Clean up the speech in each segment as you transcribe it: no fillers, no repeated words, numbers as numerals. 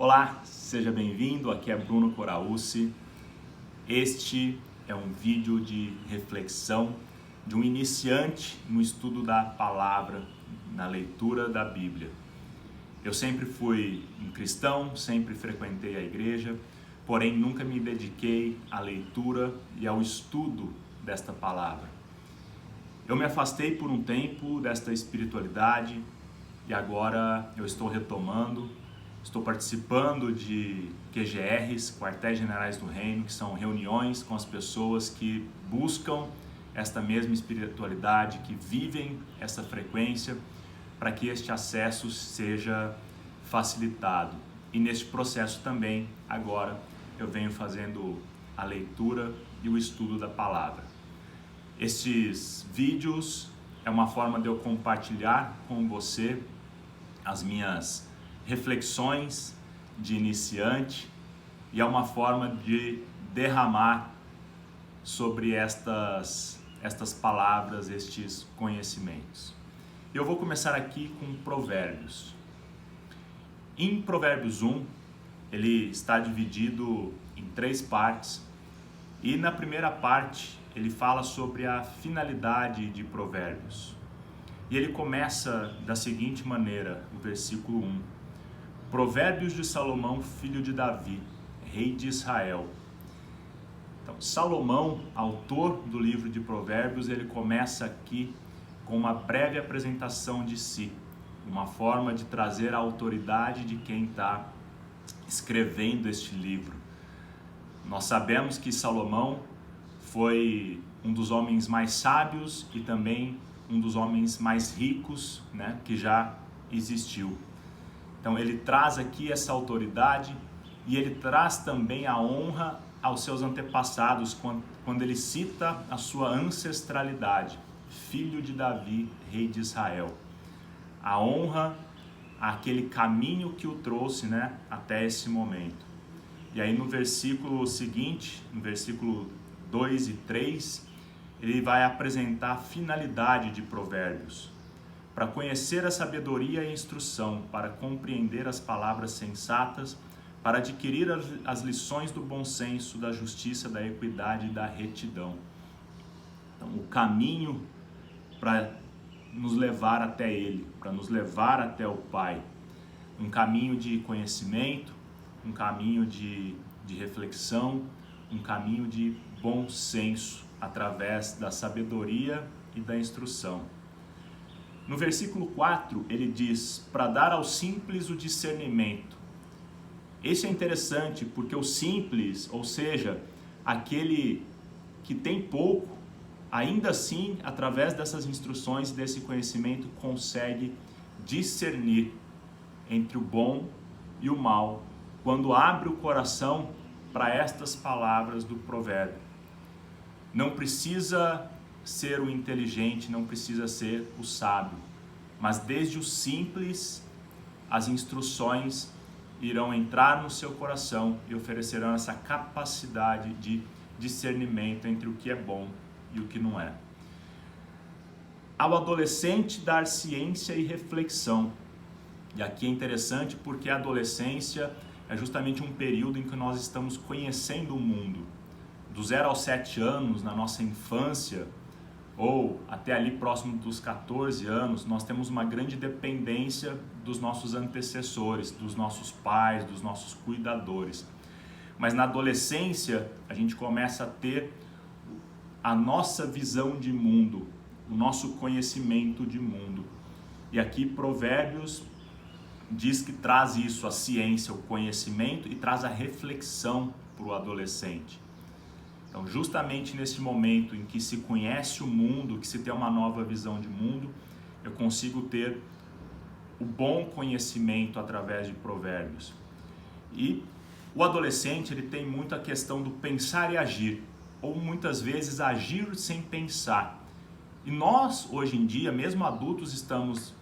Olá, seja bem-vindo, aqui é Bruno Corauci. Este é um vídeo de reflexão de um iniciante no estudo da palavra, na leitura da Bíblia. Eu sempre fui um cristão, sempre frequentei a igreja, porém nunca me dediquei à leitura e ao estudo desta palavra. Eu me afastei por um tempo desta espiritualidade e agora eu estou retomando. Estou participando de QGRs, Quartéis Generais do Reino, que são reuniões com as pessoas que buscam esta mesma espiritualidade, que vivem essa frequência, para que este acesso seja facilitado. E neste processo também, agora, eu venho fazendo a leitura e o estudo da palavra. Estes vídeos é uma forma de eu compartilhar com você as minhas reflexões de iniciante e é uma forma de derramar sobre estas palavras, estes conhecimentos. Eu vou começar aqui com Provérbios. Em Provérbios 1, ele está dividido em 3 partes e na primeira parte ele fala sobre a finalidade de Provérbios. E ele começa da seguinte maneira, no versículo 1. Provérbios de Salomão, filho de Davi, rei de Israel. Então, Salomão, autor do livro de Provérbios, ele começa aqui com uma breve apresentação de si, uma forma de trazer a autoridade de quem está escrevendo este livro. Nós sabemos que Salomão foi um dos homens mais sábios e também um dos homens mais ricos, que já existiu. Então ele traz aqui essa autoridade e ele traz também a honra aos seus antepassados quando ele cita a sua ancestralidade, filho de Davi, rei de Israel. A honra àquele caminho que o trouxe, até esse momento. E aí no versículo seguinte, no versículo 2 e 3, ele vai apresentar a finalidade de Provérbios. Para conhecer a sabedoria e a instrução, para compreender as palavras sensatas, para adquirir as lições do bom senso, da justiça, da equidade e da retidão. Então, o caminho para nos levar até Ele, para nos levar até o Pai. Um caminho de conhecimento, um caminho de reflexão, um caminho de bom senso, através da sabedoria e da instrução. No versículo 4, ele diz, para dar ao simples o discernimento. Esse é interessante porque o simples, ou seja, aquele que tem pouco, ainda assim, através dessas instruções, desse conhecimento, consegue discernir entre o bom e o mal, quando abre o coração para estas palavras do provérbio. Não precisa ser o inteligente, não precisa ser o sábio, mas desde o simples, as instruções irão entrar no seu coração e oferecerão essa capacidade de discernimento entre o que é bom e o que não é. Ao adolescente dar ciência e reflexão. E aqui é interessante porque a adolescência é justamente um período em que nós estamos conhecendo o mundo. Do 0 aos 7 anos, na nossa infância, ou até ali próximo dos 14 anos, nós temos uma grande dependência dos nossos antecessores, dos nossos pais, dos nossos cuidadores. Mas na adolescência, a gente começa a ter a nossa visão de mundo, o nosso conhecimento de mundo. E aqui Provérbios diz que traz isso, a ciência, o conhecimento, e traz a reflexão para o adolescente. Então, justamente nesse momento em que se conhece o mundo, que se tem uma nova visão de mundo, eu consigo ter o bom conhecimento através de Provérbios. E o adolescente, ele tem muito a questão do pensar e agir, ou muitas vezes agir sem pensar. E nós, hoje em dia, mesmo adultos, estamos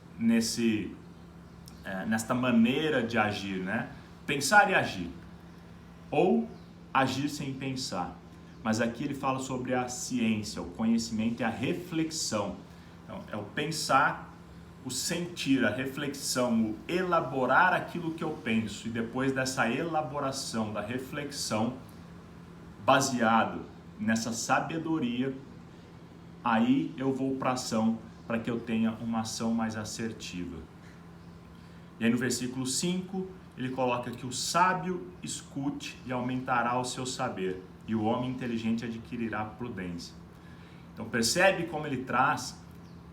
nesta maneira de agir, Pensar e agir, ou agir sem pensar. Mas aqui ele fala sobre a ciência, o conhecimento e a reflexão. Então, é o pensar o sentir, a reflexão, o elaborar aquilo que eu penso, e depois dessa elaboração, da reflexão, baseado nessa sabedoria, aí eu vou para a ação, para que eu tenha uma ação mais assertiva. E aí no versículo 5, ele coloca que o sábio escute e aumentará o seu saber, e o homem inteligente adquirirá prudência. Então percebe como ele traz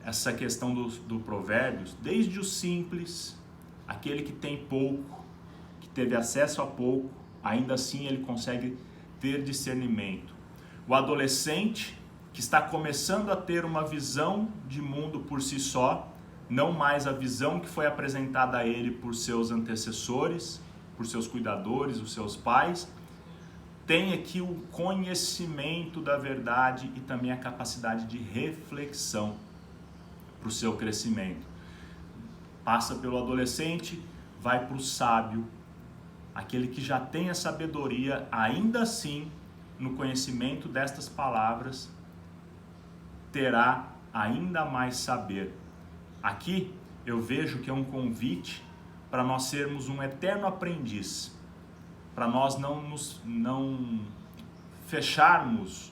essa questão do Provérbios, desde o simples, aquele que tem pouco, que teve acesso a pouco, ainda assim ele consegue ter discernimento. O adolescente, que está começando a ter uma visão de mundo por si só, não mais a visão que foi apresentada a ele por seus antecessores, por seus cuidadores, os seus pais, tem aqui o conhecimento da verdade e também a capacidade de reflexão para o seu crescimento. Passa pelo adolescente, vai para o sábio, aquele que já tem a sabedoria, ainda assim, no conhecimento destas palavras, terá ainda mais saber. Aqui eu vejo que é um convite para nós sermos um eterno aprendiz, para nós não fecharmos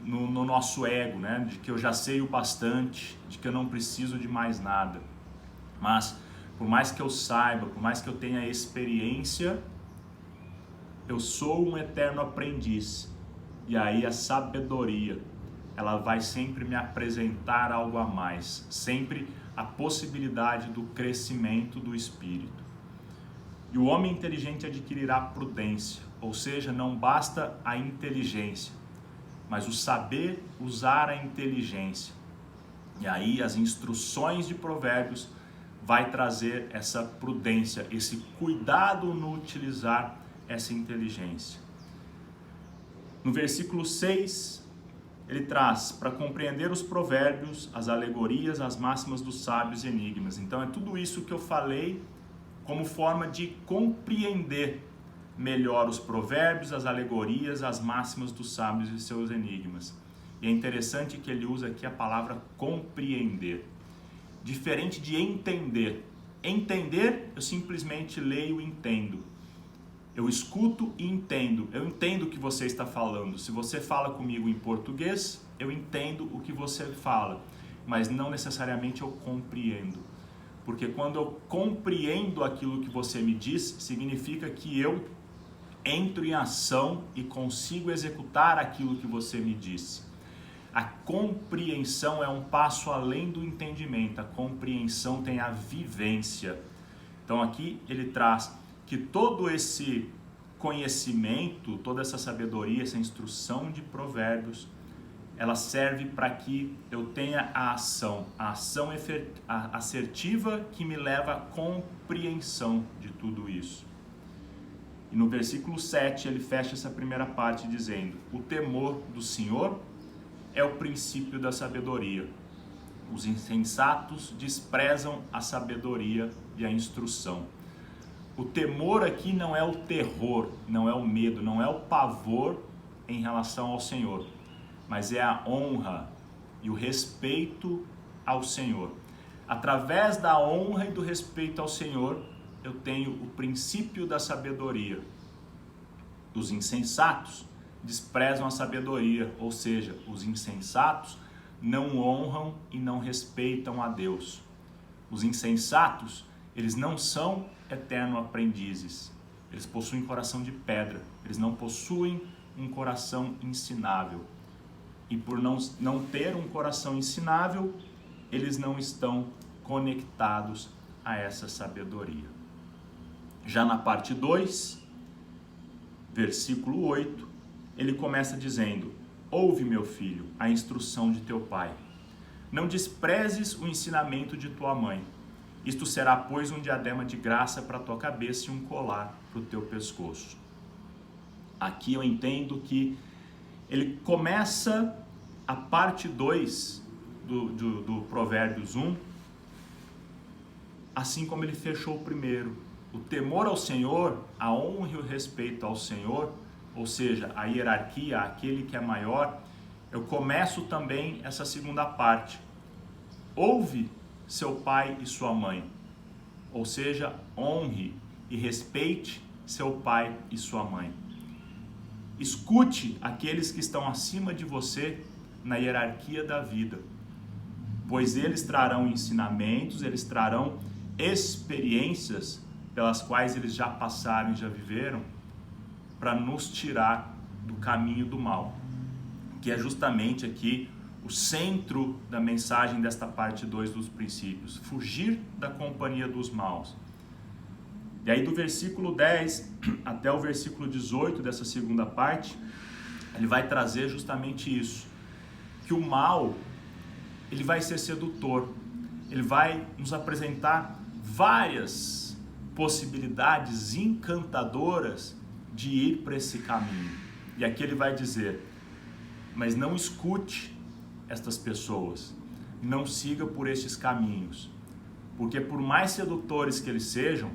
no nosso ego, né? De que eu já sei o bastante, de que eu não preciso de mais nada. Mas por mais que eu saiba, por mais que eu tenha experiência, eu sou um eterno aprendiz. E aí a sabedoria, ela vai sempre me apresentar algo a mais, sempre a possibilidade do crescimento do espírito. E o homem inteligente adquirirá prudência, ou seja, não basta a inteligência, mas o saber usar a inteligência. E aí as instruções de Provérbios vai trazer essa prudência, esse cuidado no utilizar essa inteligência. No versículo 6, ele traz para compreender os provérbios, as alegorias, as máximas dos sábios e enigmas. Então é tudo isso que eu falei como forma de compreender melhor os provérbios, as alegorias, as máximas dos sábios e seus enigmas. E é interessante que ele usa aqui a palavra compreender. Diferente de entender. Entender, eu simplesmente leio e entendo. Eu escuto e entendo. Eu entendo o que você está falando. Se você fala comigo em português, eu entendo o que você fala. Mas não necessariamente eu compreendo. Porque quando eu compreendo aquilo que você me diz, significa que eu entro em ação e consigo executar aquilo que você me disse. A compreensão é um passo além do entendimento. A compreensão tem a vivência. Então aqui ele traz que todo esse conhecimento, toda essa sabedoria, essa instrução de provérbios, ela serve para que eu tenha a ação assertiva que me leva à compreensão de tudo isso. E no versículo 7 ele fecha essa primeira parte dizendo: o temor do Senhor é o princípio da sabedoria. Os insensatos desprezam a sabedoria e a instrução. O temor aqui não é o terror, não é o medo, não é o pavor em relação ao Senhor, mas é a honra e o respeito ao Senhor. Através da honra e do respeito ao Senhor, eu tenho o princípio da sabedoria. Os insensatos desprezam a sabedoria, ou seja, os insensatos não honram e não respeitam a Deus. Os insensatos, eles não são eternos aprendizes. Eles possuem coração de pedra. Eles não possuem um coração ensinável. E por não ter um coração ensinável, eles não estão conectados a essa sabedoria. Já na parte 2, versículo 8, ele começa dizendo: ouve, meu filho, a instrução de teu pai. Não desprezes o ensinamento de tua mãe. Isto será, pois, um diadema de graça para a tua cabeça e um colar para o teu pescoço. Aqui eu entendo que ele começa a parte 2 do Provérbios 1, assim como ele fechou o primeiro. O temor ao Senhor, a honra e o respeito ao Senhor, ou seja, a hierarquia, aquele que é maior, eu começo também essa segunda parte. Ouve seu pai e sua mãe. Ou seja, honre e respeite seu pai e sua mãe. Escute aqueles que estão acima de você na hierarquia da vida, pois eles trarão ensinamentos, eles trarão experiências pelas quais eles já passaram e já viveram, para nos tirar do caminho do mal, que é justamente aqui o centro da mensagem desta parte 2 dos princípios: fugir da companhia dos maus. E aí do versículo 10 até o versículo 18 dessa segunda parte, ele vai trazer justamente isso, que o mal, ele vai ser sedutor, ele vai nos apresentar várias possibilidades encantadoras de ir para esse caminho. E aqui ele vai dizer: mas não escute estas pessoas, não siga por estes caminhos, porque por mais sedutores que eles sejam,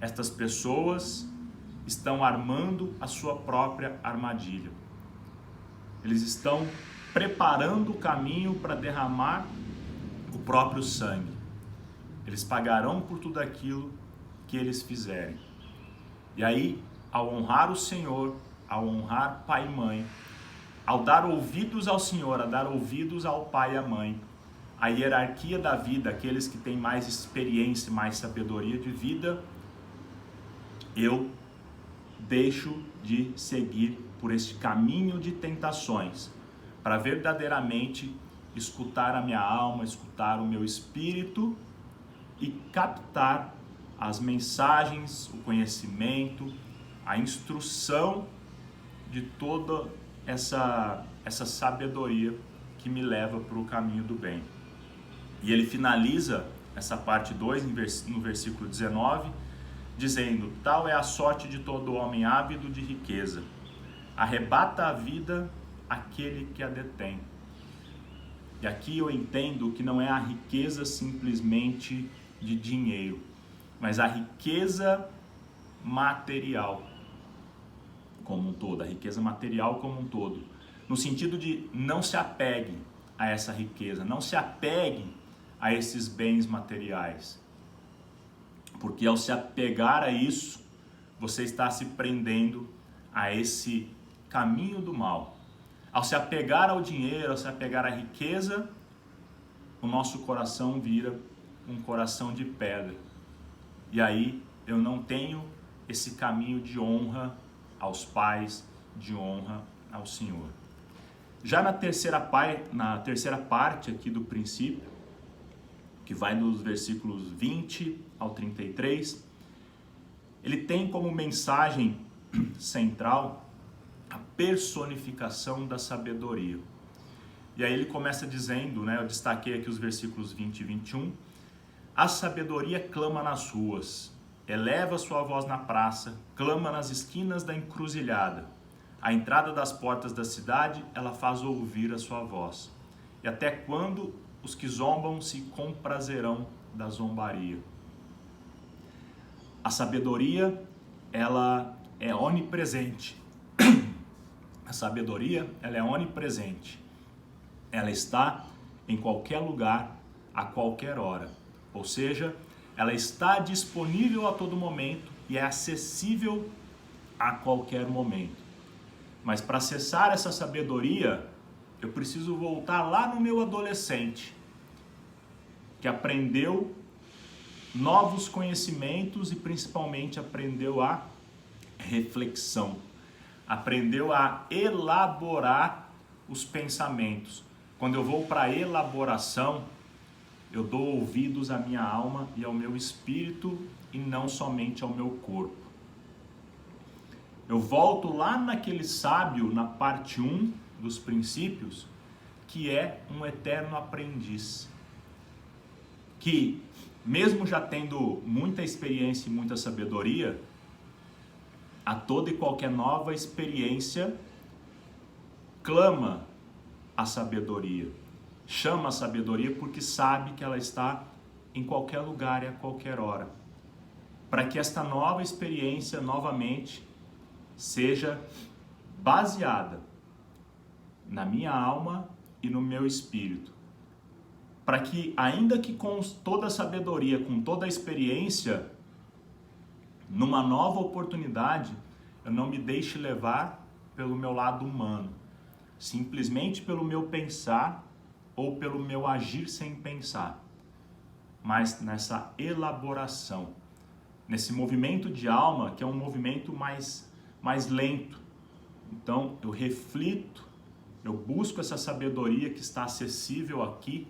estas pessoas estão armando a sua própria armadilha. Eles estão preparando o caminho para derramar o próprio sangue. Eles pagarão por tudo aquilo que eles fizerem. E aí, ao honrar o Senhor, ao honrar pai e mãe, ao dar ouvidos ao Senhor, a dar ouvidos ao pai e à mãe, a hierarquia da vida, aqueles que têm mais experiência, mais sabedoria de vida, eu deixo de seguir por este caminho de tentações, para verdadeiramente escutar a minha alma, escutar o meu espírito e captar as mensagens, o conhecimento, a instrução de toda essa sabedoria que me leva para o caminho do bem. E ele finaliza essa parte 2 no versículo 19, dizendo: tal é a sorte de todo homem ávido de riqueza, arrebata a vida aquele que a detém. E aqui eu entendo que não é a riqueza simplesmente de dinheiro, mas a riqueza material como um todo, a riqueza material como um todo, no sentido de não se apegue a essa riqueza, não se apegue a esses bens materiais, porque ao se apegar a isso, você está se prendendo a esse caminho do mal. Ao se apegar ao dinheiro, ao se apegar à riqueza, o nosso coração vira um coração de pedra. E aí eu não tenho esse caminho de honra aos pais, de honra ao Senhor. Já na terceira parte aqui do princípio, que vai dos versículos 20 ao 33, ele tem como mensagem central a personificação da sabedoria. E aí ele começa dizendo, eu destaquei aqui os versículos 20 e 21, a sabedoria clama nas ruas, eleva sua voz na praça, clama nas esquinas da encruzilhada. À entrada das portas da cidade, ela faz ouvir a sua voz. E até quando os que zombam se comprazerão da zombaria? A sabedoria, ela é onipresente. A sabedoria, ela é onipresente. Ela está em qualquer lugar, a qualquer hora. Ou seja, ela está disponível a todo momento e é acessível a qualquer momento. Mas para acessar essa sabedoria, eu preciso voltar lá no meu adolescente, que aprendeu novos conhecimentos e principalmente aprendeu a reflexão, aprendeu a elaborar os pensamentos. Quando eu vou para a elaboração, eu dou ouvidos à minha alma e ao meu espírito e não somente ao meu corpo. Eu volto lá naquele sábio, na parte 1 dos princípios, que é um eterno aprendiz, que mesmo já tendo muita experiência e muita sabedoria, a toda e qualquer nova experiência clama a sabedoria, chama a sabedoria porque sabe que ela está em qualquer lugar e a qualquer hora, para que esta nova experiência novamente seja baseada na minha alma e no meu espírito, para que, ainda que com toda a sabedoria, com toda a experiência, numa nova oportunidade, eu não me deixe levar pelo meu lado humano, simplesmente pelo meu pensar ou pelo meu agir sem pensar, mas nessa elaboração, nesse movimento de alma, que é um movimento mais lento. Então eu reflito, eu busco essa sabedoria que está acessível aqui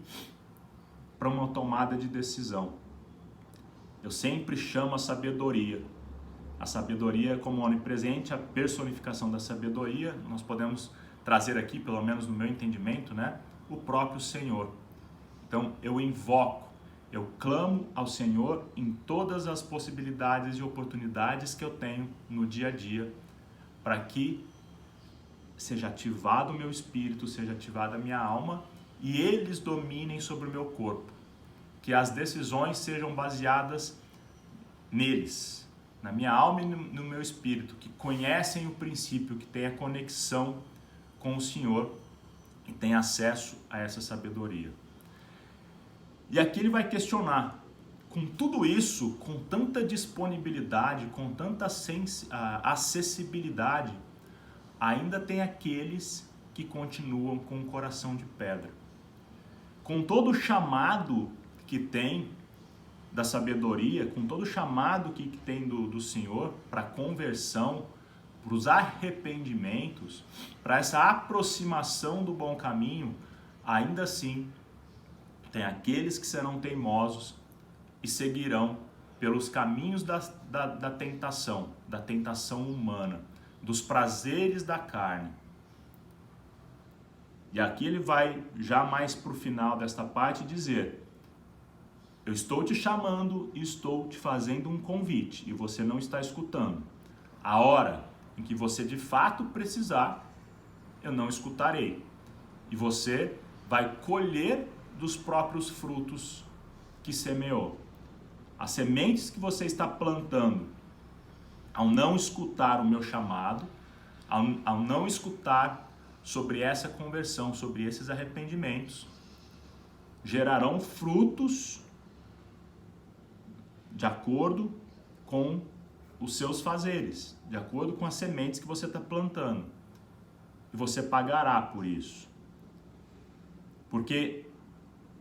para uma tomada de decisão. Eu sempre chamo a sabedoria. A sabedoria como onipresente, a personificação da sabedoria, nós podemos trazer aqui, pelo menos no meu entendimento, né, o próprio Senhor. Então eu invoco, eu clamo ao Senhor em todas as possibilidades e oportunidades que eu tenho no dia a dia, para que seja ativado o meu espírito, seja ativada a minha alma e eles dominem sobre o meu corpo. Que as decisões sejam baseadas neles, na minha alma e no meu espírito, que conhecem o princípio, que têm a conexão com o Senhor e têm acesso a essa sabedoria. E aqui ele vai questionar, com tudo isso, com tanta disponibilidade, com tanta acessibilidade, ainda tem aqueles que continuam com o coração de pedra. Com todo o chamado que tem da sabedoria, com todo o chamado que tem do Senhor para conversão, para os arrependimentos, para essa aproximação do bom caminho, ainda assim tem aqueles que serão teimosos e seguirão pelos caminhos da tentação humana, dos prazeres da carne. E aqui ele vai já mais para o final desta parte dizer: eu estou te chamando e estou te fazendo um convite e você não está escutando. A hora em que você de fato precisar, eu não escutarei. E você vai colher dos próprios frutos que semeou. As sementes que você está plantando, ao não escutar o meu chamado, ao não escutar sobre essa conversão, sobre esses arrependimentos, gerarão frutos de acordo com os seus fazeres, de acordo com as sementes que você está plantando. E você pagará por isso. Porque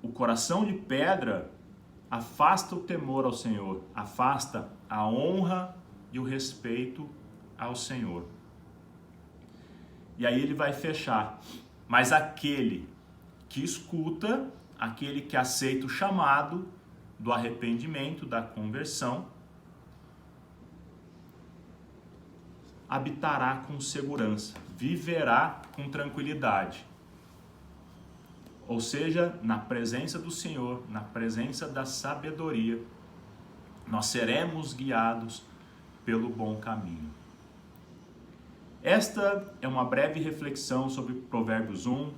o coração de pedra afasta o temor ao Senhor, afasta a honra e o respeito ao Senhor. E aí ele vai fechar. Mas aquele que escuta, aquele que aceita o chamado do arrependimento, da conversão, habitará com segurança, viverá com tranquilidade. Ou seja, na presença do Senhor, na presença da sabedoria, nós seremos guiados pelo bom caminho. Esta é uma breve reflexão sobre Provérbios 1.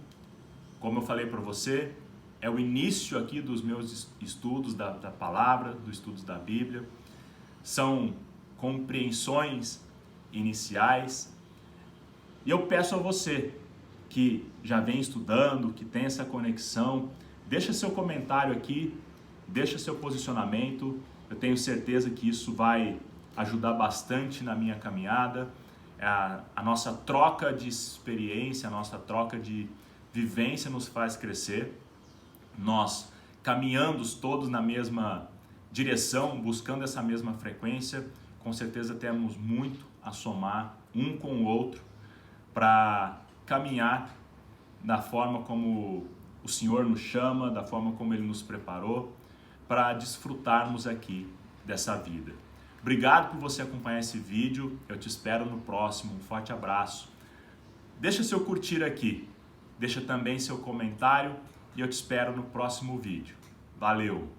Como eu falei para você, é o início aqui dos meus estudos da palavra, dos estudos da Bíblia. São compreensões iniciais. E eu peço a você que já vem estudando, que tem essa conexão, deixa seu comentário aqui, deixa seu posicionamento. Eu tenho certeza que isso vai ajudar bastante na minha caminhada. A nossa troca de experiência, a nossa troca de vivência nos faz crescer. Nós caminhando todos na mesma direção, buscando essa mesma frequência, com certeza temos muito a somar um com o outro para caminhar da forma como o Senhor nos chama, da forma como Ele nos preparou, para desfrutarmos aqui dessa vida. Obrigado por você acompanhar esse vídeo, eu te espero no próximo, um forte abraço. Deixa seu curtir aqui, deixa também seu comentário e eu te espero no próximo vídeo. Valeu!